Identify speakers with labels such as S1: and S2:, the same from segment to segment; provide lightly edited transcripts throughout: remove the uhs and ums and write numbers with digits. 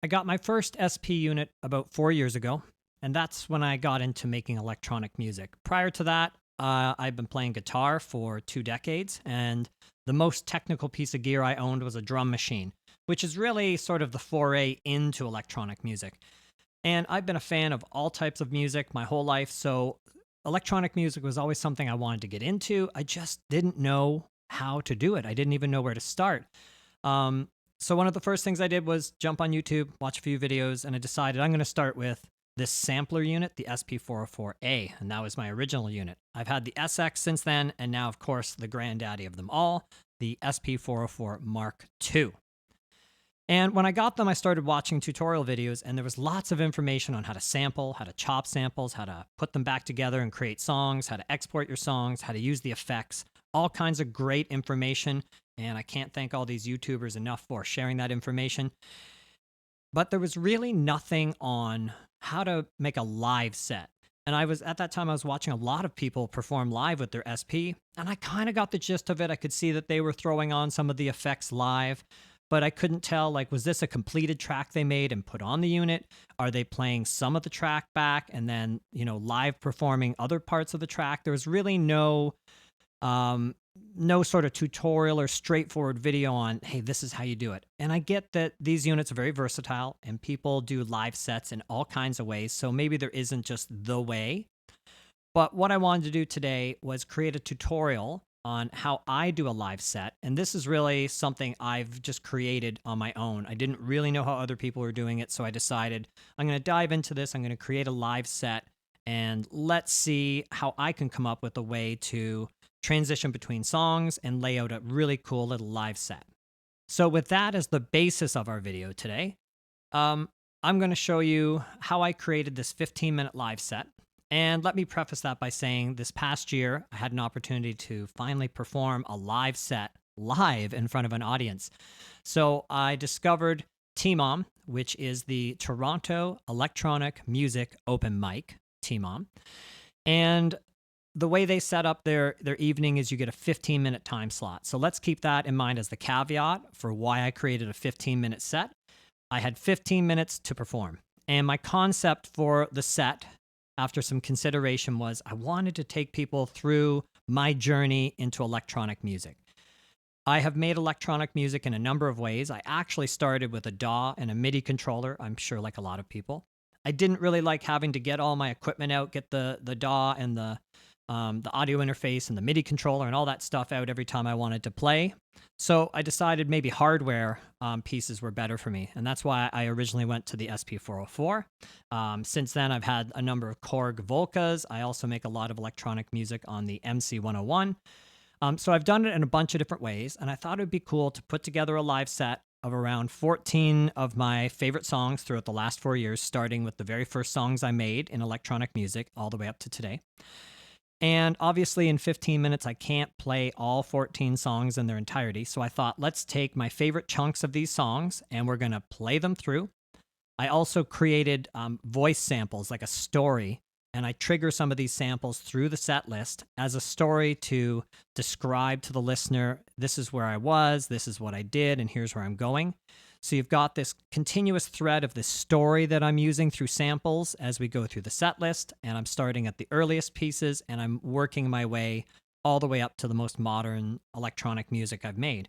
S1: I got my first SP unit about 4 years ago, and that's when I got into making electronic music. Prior to that, I've been playing guitar for 2 decades, and the most technical piece of gear I owned was a drum machine, which is really sort of the foray into electronic music. And I've been a fan of all types of music my whole life, so electronic music was always something I wanted to get into. I just didn't know how to do it. I didn't even know where to start. Um, so one of the first things I did was jump on YouTube, watch a few videos, and I decided I'm going to start with this sampler unit, the SP404A, and that was my original unit. I've had the SX since then, and now, of course, the granddaddy of them all, the SP404 Mark II. And when I got them, I started watching tutorial videos, and there was lots of information on how to sample, how to chop samples, how to put them back together and create songs, how to export your songs, how to use the effects, all kinds of great information. And I can't thank all these YouTubers enough for sharing that information. But there was really nothing on how to make a live set. And at that time, I was watching a lot of people perform live with their SP, and I kind of got the gist of it. I could see that they were throwing on some of the effects live, but I couldn't tell, like, was this a completed track they made and put on the unit? Are they playing some of the track back and then, live performing other parts of the track? There was really um, no sort of tutorial or straightforward video on, hey, this is how you do it. And I get that these units are very versatile and people do live sets in all kinds of ways. So maybe there isn't just the way. But what I wanted to do today was create a tutorial on how I do a live set. And this is really something I've just created on my own. I didn't really know how other people were doing it. So I decided I'm going to dive into this. I'm going to create a live set and let's see how I can come up with a way to transition between songs and lay out a really cool little live set. So with that as the basis of our video today, I'm going to show you how I created this 15-minute live set. And let me preface that by saying this past year, I had an opportunity to finally perform a live set live in front of an audience. So I discovered TMOM, which is the Toronto Electronic Music Open Mic, TMOM. And the way they set up their evening is you get a 15-minute time slot. So let's keep that in mind as the caveat for why I created a 15-minute set. I had 15 minutes to perform. And my concept for the set, after some consideration, was I wanted to take people through my journey into electronic music. I have made electronic music in a number of ways. I actually started with a DAW and a MIDI controller, I'm sure like a lot of people. I didn't really like having to get all my equipment out, get the DAW and the audio interface and the MIDI controller and all that stuff out every time I wanted to play. So I decided maybe hardware pieces were better for me. And that's why I originally went to the SP404. Since then, I've had a number of Korg Volcas. I also make a lot of electronic music on the MC101. So I've done it in a bunch of different ways. And I thought it would be cool to put together a live set of around 14 of my favorite songs throughout the last 4 years, starting with the very first songs I made in electronic music all the way up to today. And obviously in 15 minutes, I can't play all 14 songs in their entirety. So I thought, let's take my favorite chunks of these songs and we're going to play them through. I also created voice samples, like a story, and I trigger some of these samples through the set list as a story to describe to the listener, this is where I was, this is what I did, and here's where I'm going. So you've got this continuous thread of this story that I'm using through samples as we go through the set list, and I'm starting at the earliest pieces, and I'm working my way all the way up to the most modern electronic music I've made.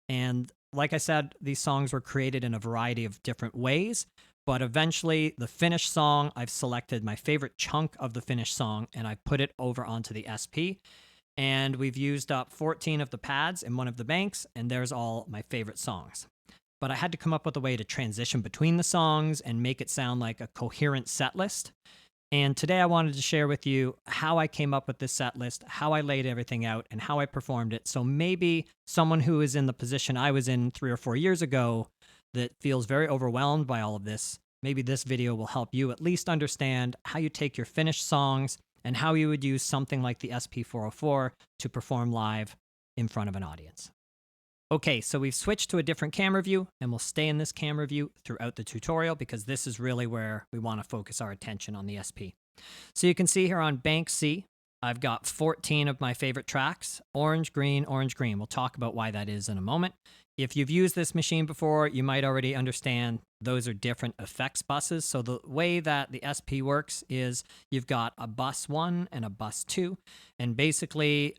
S1: And like I said, these songs were created in a variety of different ways, but eventually the finished song, I've selected my favorite chunk of the finished song, and I put it over onto the SP. And we've used up 14 of the pads in one of the banks, and there's all my favorite songs. But I had to come up with a way to transition between the songs and make it sound like a coherent set list. And today I wanted to share with you how I came up with this set list, how I laid everything out, and how I performed it. So maybe someone who is in the position I was in 3 or 4 years ago that feels very overwhelmed by all of this, maybe this video will help you at least understand how you take your finished songs and how you would use something like the SP404 to perform live in front of an audience. Okay, so we've switched to a different camera view, and we'll stay in this camera view throughout the tutorial because this is really where we want to focus our attention on the SP. So you can see here on Bank C, I've got 14 of my favorite tracks, orange, green, orange, green. We'll talk about why that is in a moment. If you've used this machine before, you might already understand those are different effects buses. So the way that the SP works is you've got a bus 1 and a bus 2, and basically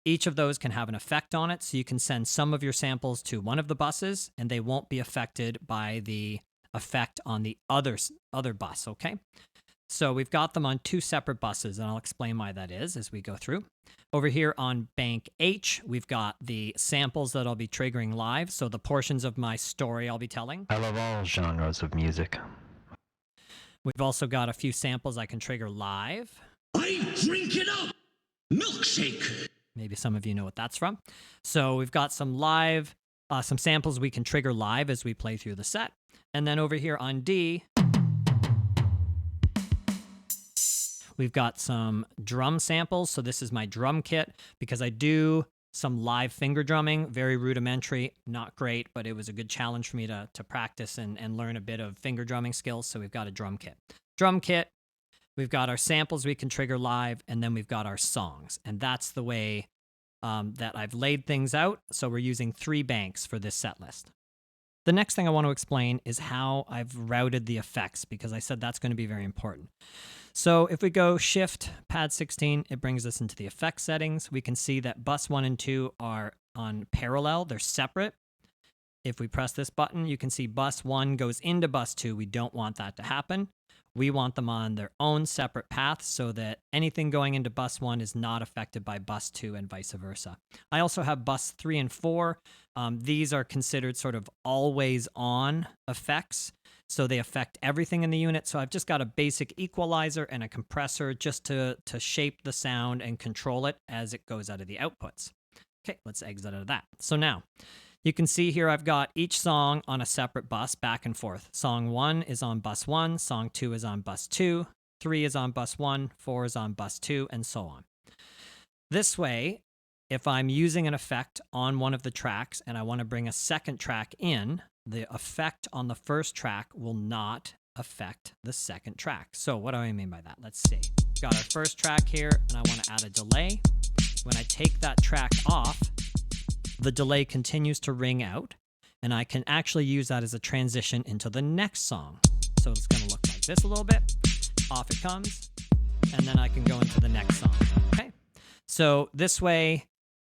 S1: each of those can have an effect on it. So you can send some of your samples to one of the buses and they won't be affected by the effect on the other bus, okay? So we've got them on 2 separate buses, and I'll explain why that is as we go through. Over here on bank H, we've got the samples that I'll be triggering live, so the portions of my story I'll be telling.
S2: I love all genres of music.
S1: We've also got a few samples I can trigger live.
S3: I drink it up! Milkshake!
S1: Maybe some of you know what that's from. So we've got some some samples we can trigger live as we play through the set. And then over here on D, we've got some drum samples. So this is my drum kit because I do some live finger drumming, very rudimentary, not great, but it was a good challenge for me to practice and learn a bit of finger drumming skills. So we've got a drum kit. Drum kit, we've got our samples we can trigger live, and then we've got our songs. And that's the way that I've laid things out. So we're using 3 banks for this set list. The next thing I want to explain is how I've routed the effects, because I said that's going to be very important. So if we go Shift, Pad 16, it brings us into the effects settings. We can see that bus 1 and 2 are on parallel. They're separate. If we press this button, you can see bus 1 goes into bus 2. We don't want that to happen. We want them on their own separate paths so that anything going into bus 1 is not affected by bus 2 and vice versa. I also have bus 3 and 4. These are considered sort of always on effects. So they affect everything in the unit. So I've just got a basic equalizer and a compressor just to shape the sound and control it as it goes out of the outputs. Okay, let's exit out of that. So now you can see here I've got each song on a separate bus back and forth. Song 1 is on bus 1, song 2 is on bus 2, 3 is on bus 1, 4 is on bus 2, and so on. This way, if I'm using an effect on one of the tracks and I want to bring a second track in, the effect on the first track will not affect the second track. So what do I mean by that? Let's see. Got our first track here, and I want to add a delay. When I take that track off, the delay continues to ring out, and I can actually use that as a transition into the next song. So it's going to look like this a little bit. Off it comes, and then I can go into the next song. Okay. So this way,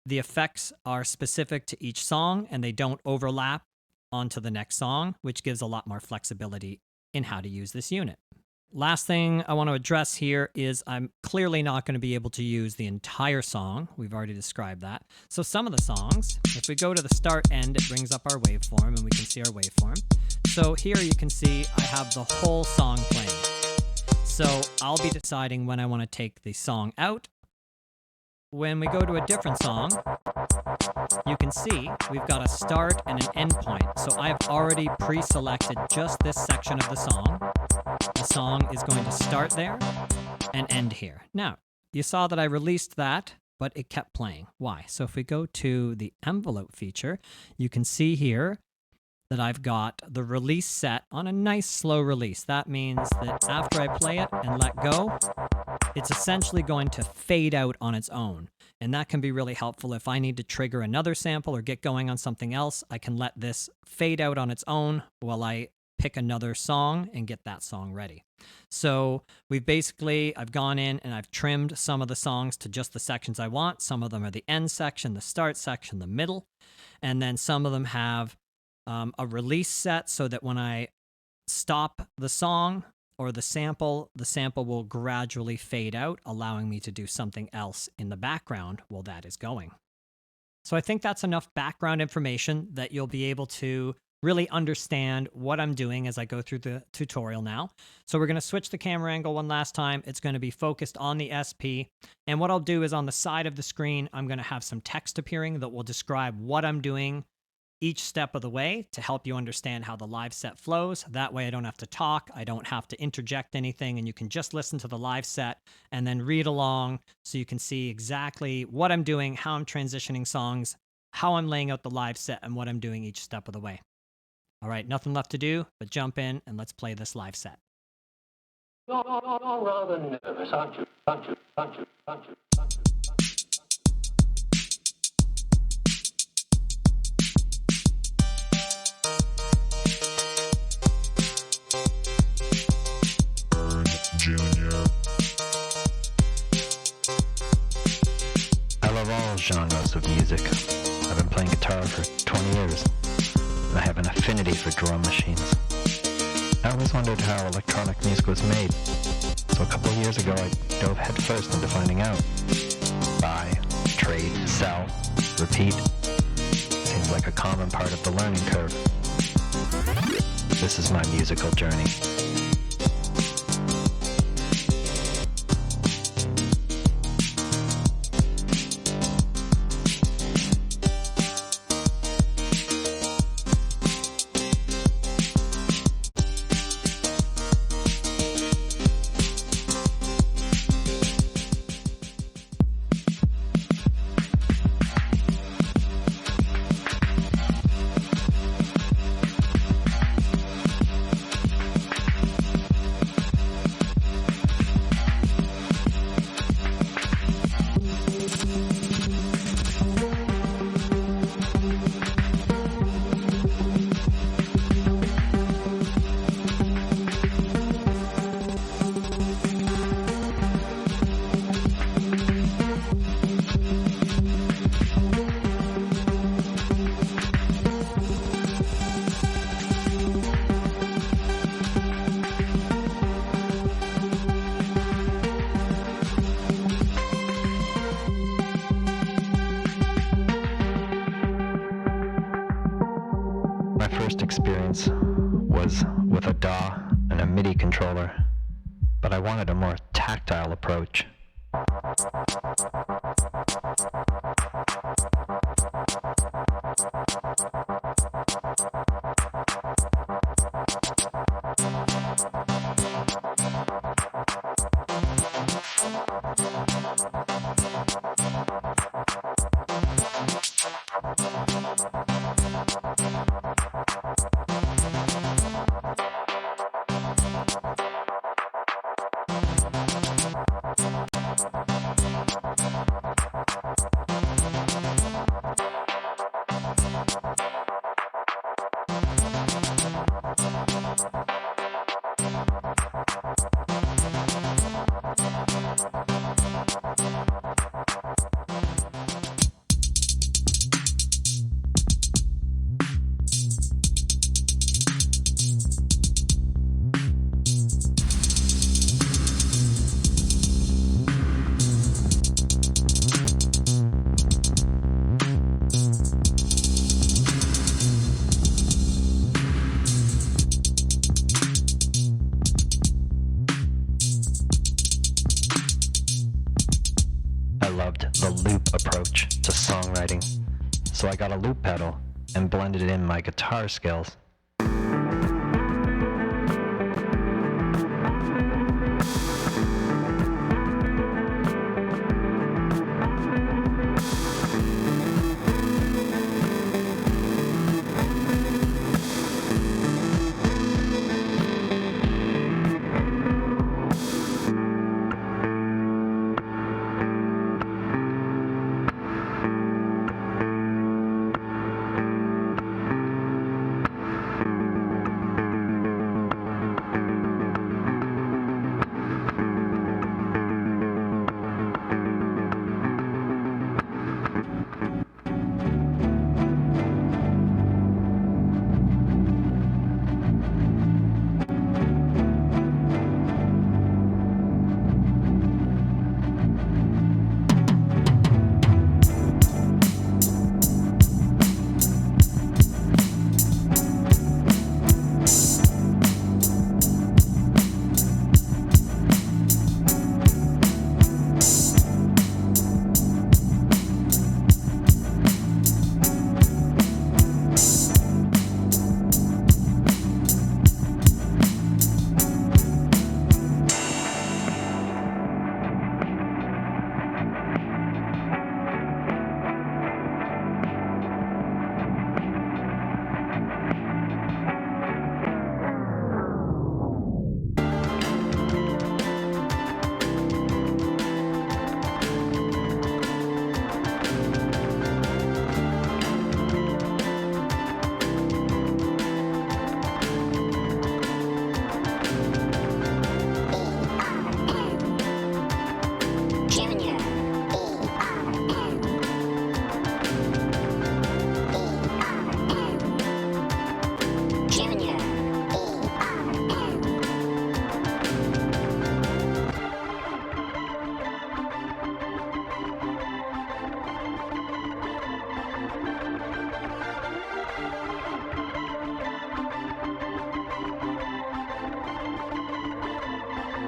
S1: the effects are specific to each song, and they don't overlap onto the next song, which gives a lot more flexibility in how to use this unit. Last thing I want to address here is I'm clearly not going to be able to use the entire song. We've already described that. So some of the songs, if we go to the start end, it brings up our waveform and we can see our waveform. So here you can see I have the whole song playing. So I'll be deciding when I want to take the song out. When we go to a different song, you can see we've got a start and an end point. So I've already pre-selected just this section of the song. The song is going to start there and end here. Now, you saw that I released that, but it kept playing. Why? So if we go to the envelope feature, you can see here that I've got the release set on a nice slow release. That means that after I play it and let go, it's essentially going to fade out on its own. And that can be really helpful if I need to trigger another sample or get going on something else. I can let this fade out on its own while I pick another song and get that song ready. So I've gone in and I've trimmed some of the songs to just the sections I want. Some of them are the end section, the start section, the middle. And then some of them have a release set so that when I stop the song or the sample will gradually fade out, allowing me to do something else in the background while that is going. So I think that's enough background information that you'll be able to really understand what I'm doing as I go through the tutorial now. So we're going to switch the camera angle one last time. It's going to be focused on the SP. And what I'll do is on the side of the screen, I'm going to have some text appearing that will describe what I'm doing each step of the way to help you understand how the live set flows. That way I don't have to talk, I don't have to interject anything, and you can just listen to the live set and then read along so you can see exactly what I'm doing, how I'm transitioning songs, how I'm laying out the live set, and what I'm doing each step of the way. All right, nothing left to do but jump in and let's play this live set.
S4: You're rather nervous, aren't you?
S2: genres of music. I've been playing guitar for 20 years, and I have an affinity for drum machines. I always wondered how electronic music was made, so a couple of years ago I dove headfirst into finding out. Buy, trade, sell, repeat. Seems like a common part of the learning curve. This is my musical journey. My first experience was with a DAW and a MIDI controller, but I wanted a more tactile approach. The loop approach to songwriting, so I got a loop pedal and blended in my guitar skills.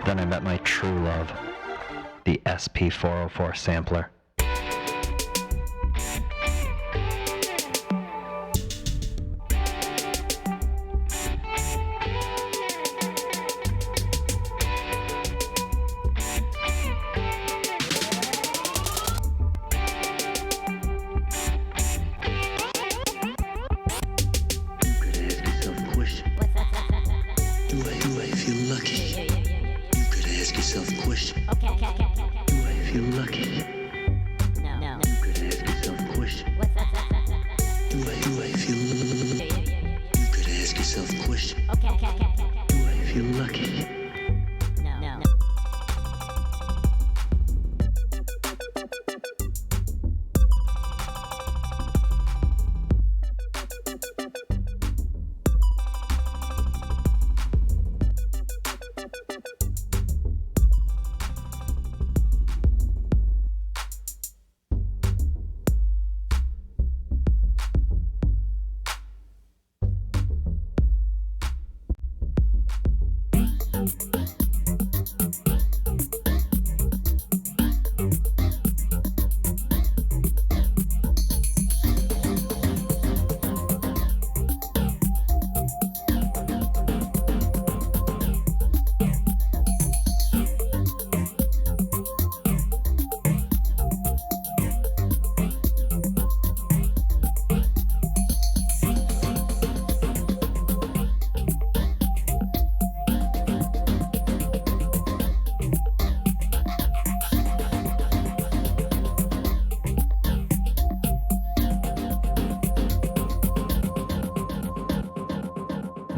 S2: Then I met my true love, the SP404 sampler.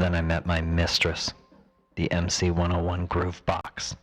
S2: Then I met my mistress, the MC101 Groove Box.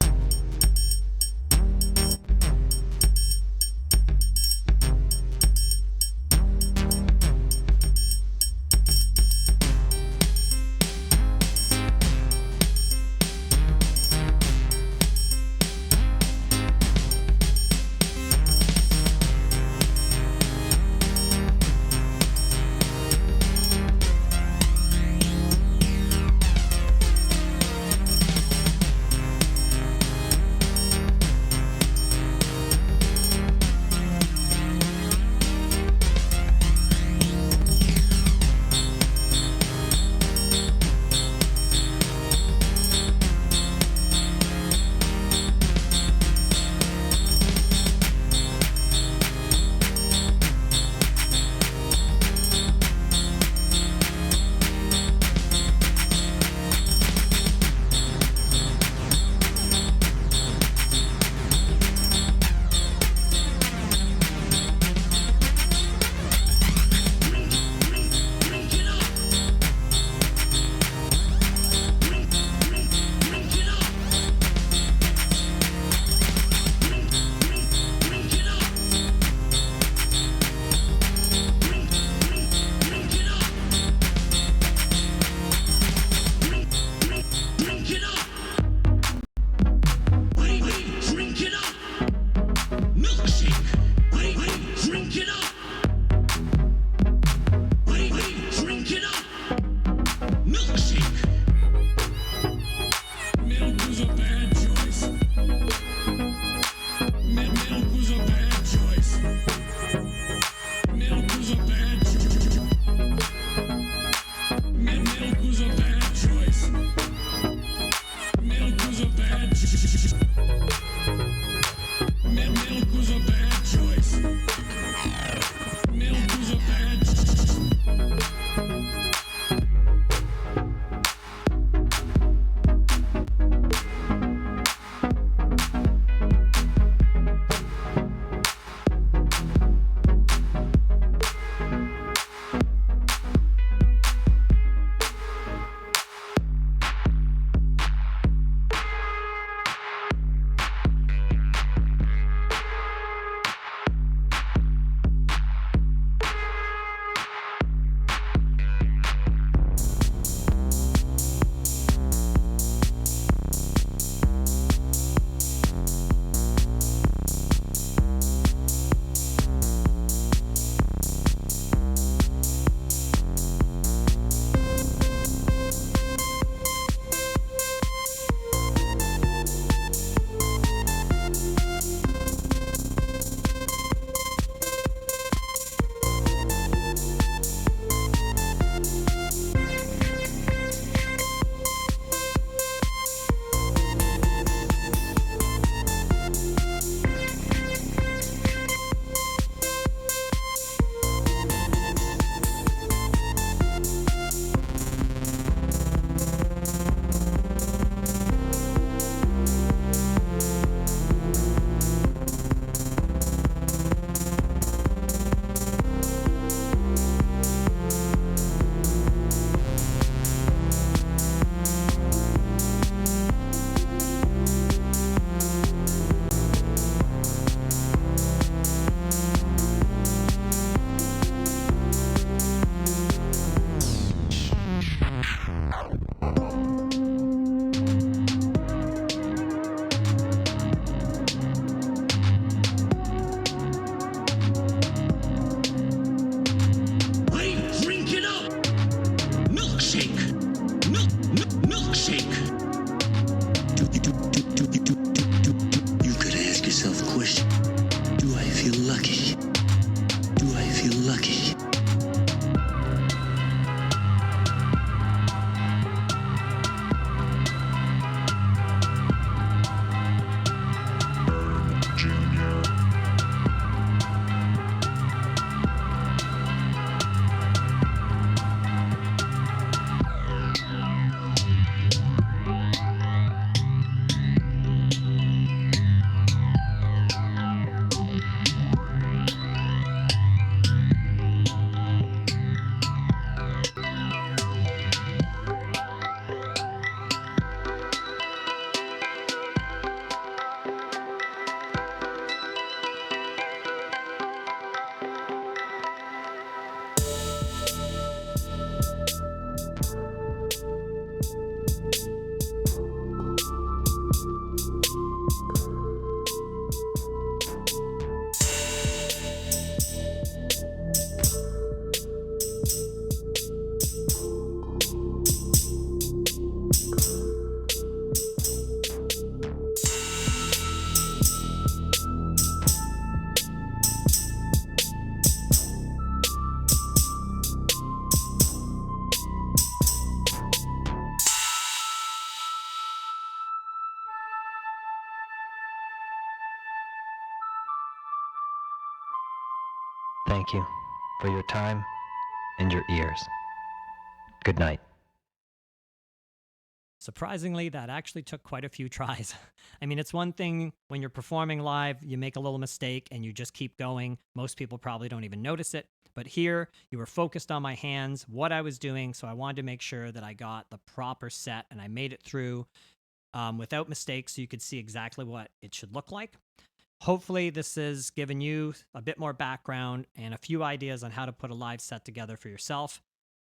S3: I drink it up. Milkshake. Milkshake. You could ask yourself a question. Do I feel lucky? Do I feel lucky?
S2: Thank you for your time and your ears. Good night.
S1: Surprisingly, that actually took quite a few tries. I mean, it's one thing when you're performing live, you make a little mistake and you just keep going. Most people probably don't even notice it. But here, you were focused on my hands, what I was doing, so I wanted to make sure that I got the proper set and I made it through without mistakes so you could see exactly what it should look like. Hopefully, this has given you a bit more background and a few ideas on how to put a live set together for yourself.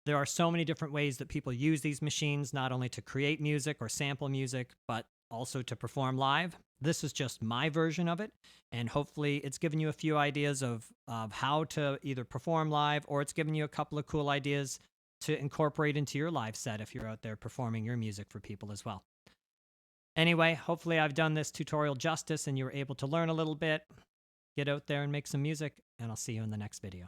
S1: There are so many different ways that people use these machines, not only to create music or sample music, but also to perform live. This is just my version of it, and hopefully it's given you a few ideas of how to either perform live, or it's given you a couple of cool ideas to incorporate into your live set if you're out there performing your music for people as well. Anyway, hopefully I've done this tutorial justice and you were able to learn a little bit. Get out there and make some music, and I'll see you in the next video.